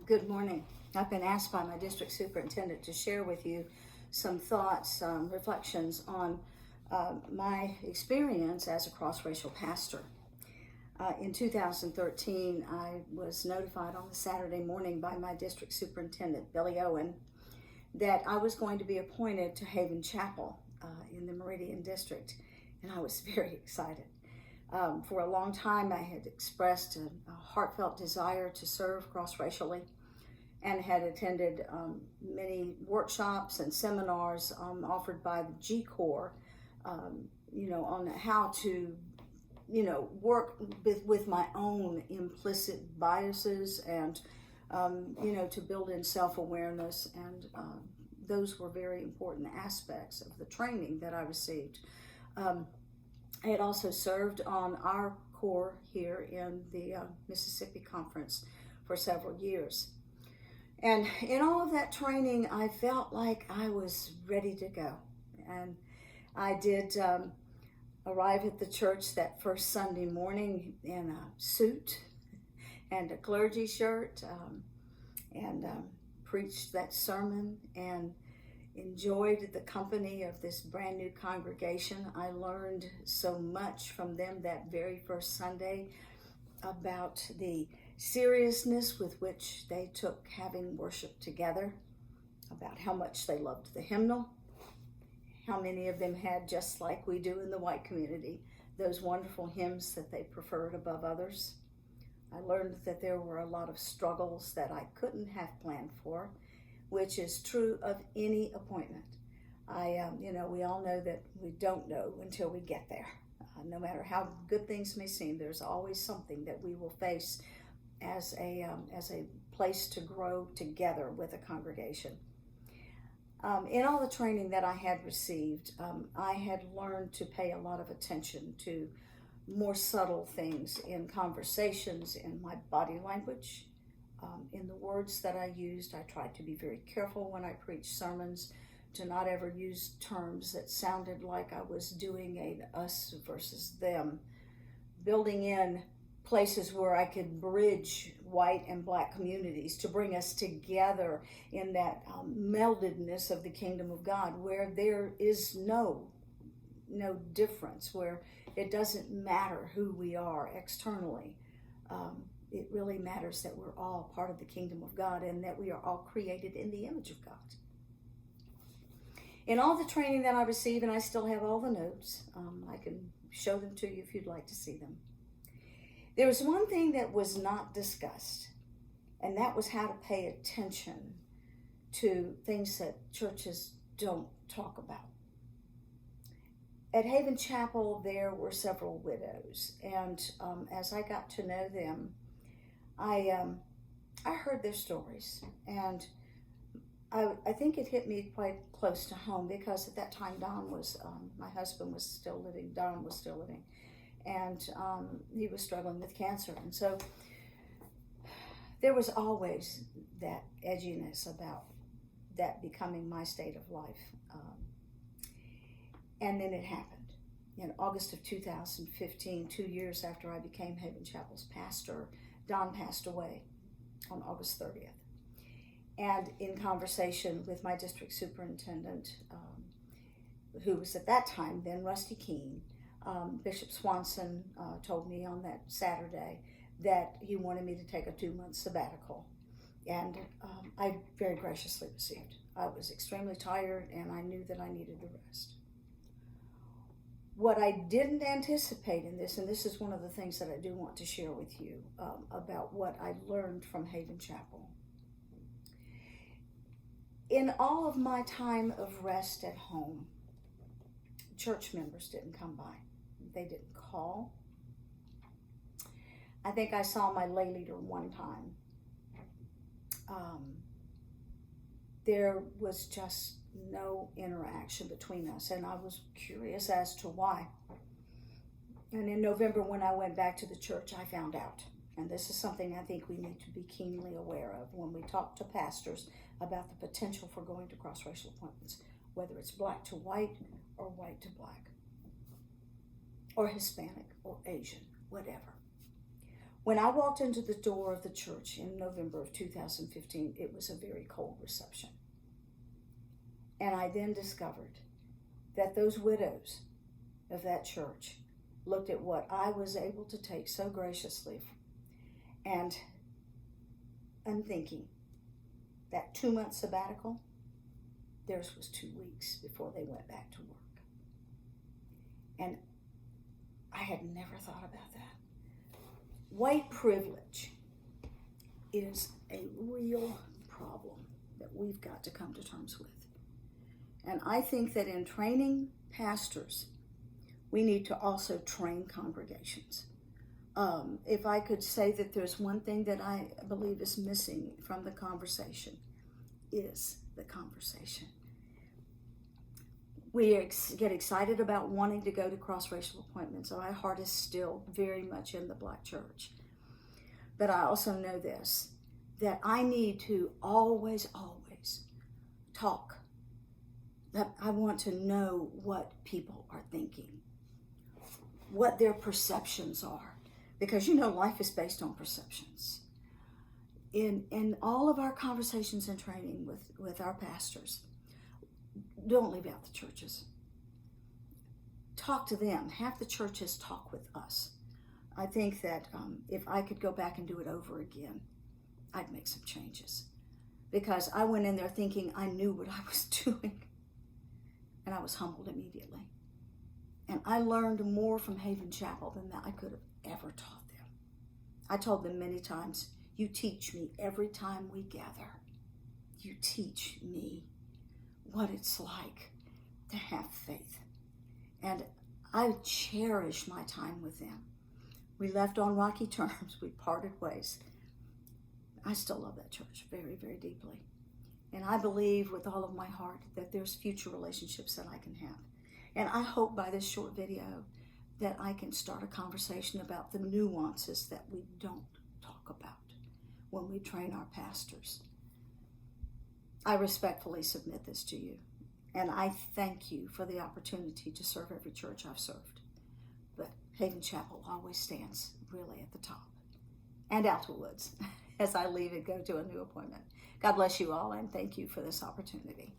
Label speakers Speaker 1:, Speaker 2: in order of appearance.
Speaker 1: Good morning. I've been asked by my district superintendent to share with you some thoughts, reflections on my experience as a cross-racial pastor. In 2013, I was notified on the Saturday morning by my district superintendent, Billy Owen, that I was going to be appointed to Haven Chapel in the Meridian District, and I was very excited. For a long time, I had expressed a heartfelt desire to serve cross-racially and had attended many workshops and seminars offered by the G-Corps, on how to, work with my own implicit biases and, to build in self-awareness. And those were very important aspects of the training that I received. I had also served on our corps here in the Mississippi Conference for several years. And in all of that training, I felt like I was ready to go. And I did arrive at the church that first Sunday morning in a suit and a clergy shirt and preached that sermon and enjoyed the company of this brand new congregation. I learned so much from them that very first Sunday about the seriousness with which they took having worship together, about how much they loved the hymnal, how many of them had, just like we do in the white community, those wonderful hymns that they preferred above others. I learned that there were a lot of struggles that I couldn't have planned for, which is true of any appointment. We all know that we don't know until we get there. No matter how good things may seem, there's always something that we will face as a place to grow together with a congregation. In all the training that I had received, I had learned to pay a lot of attention to more subtle things in conversations, in my body language, in the words that I used. I tried to be very careful when I preached sermons to not ever use terms that sounded like I was doing an us versus them, building in places where I could bridge white and black communities to bring us together in that meldedness of the kingdom of God, where there is no difference, where it doesn't matter who we are externally. It really matters that we're all part of the kingdom of God and that we are all created in the image of God. In all the training that I received, and I still have all the notes, I can show them to you if you'd like to see them. There was one thing that was not discussed, and that was how to pay attention to things that churches don't talk about. At Haven Chapel, there were several widows, and as I got to know them, I heard their stories, and I think it hit me quite close to home because at that time Don was, my husband was still living, Don was still living, and he was struggling with cancer. And so there was always that edginess about that becoming my state of life. And then it happened. In August of 2015, 2 years after I became Haven Chapel's pastor, Don passed away on August 30th. And in conversation with my district superintendent, who was at that time then Rusty Keene, Bishop Swanson told me on that Saturday that he wanted me to take a 2-month sabbatical. And I very graciously received. I was extremely tired and I knew that I needed the rest. What I didn't anticipate in this, and this is one of the things that I do want to share with you about what I learned from Haven Chapel. In all of my time of rest at home, church members didn't come by. They didn't call. I think I saw my lay leader one time. There was just no interaction between us, and I was curious as to why. And in November, when I went back to the church, I found out. And this is something I think we need to be keenly aware of when we talk to pastors about the potential for going to cross-racial appointments, whether it's black to white or white to black, or Hispanic or Asian, whatever. When I walked into the door of the church in November of 2015, it was a very cold reception. And I then discovered that those widows of that church looked at what I was able to take so graciously, and I'm thinking that 2-month sabbatical, theirs was 2 weeks before they went back to work. And I had never thought about that. White privilege is a real problem that we've got to come to terms with. And I think that in training pastors, we need to also train congregations. If I could say that there's one thing that I believe is missing from the conversation, is the conversation. We get excited about wanting to go to cross-racial appointments. So my heart is still very much in the Black church. But I also know this, that I need to always talk. That I want to know what people are thinking, what their perceptions are. Because life is based on perceptions. In all of our conversations and training with our pastors, don't leave out the churches. Talk to them. Have the churches talk with us. I think that if I could go back and do it over again, I'd make some changes. Because I went in there thinking I knew what I was doing. And I was humbled immediately. And I learned more from Haven Chapel than that I could have ever taught them. I told them many times, you teach me every time we gather. You teach me what it's like to have faith. And I cherish my time with them. We left on rocky terms. We parted ways. I still love that church very, very deeply. And I believe with all of my heart that there's future relationships that I can have. And I hope by this short video that I can start a conversation about the nuances that we don't talk about when we train our pastors. I respectfully submit this to you. And I thank you for the opportunity to serve every church I've served. But Haven Chapel always stands really at the top. And out to Woods as I leave and go to a new appointment. God bless you all, and thank you for this opportunity.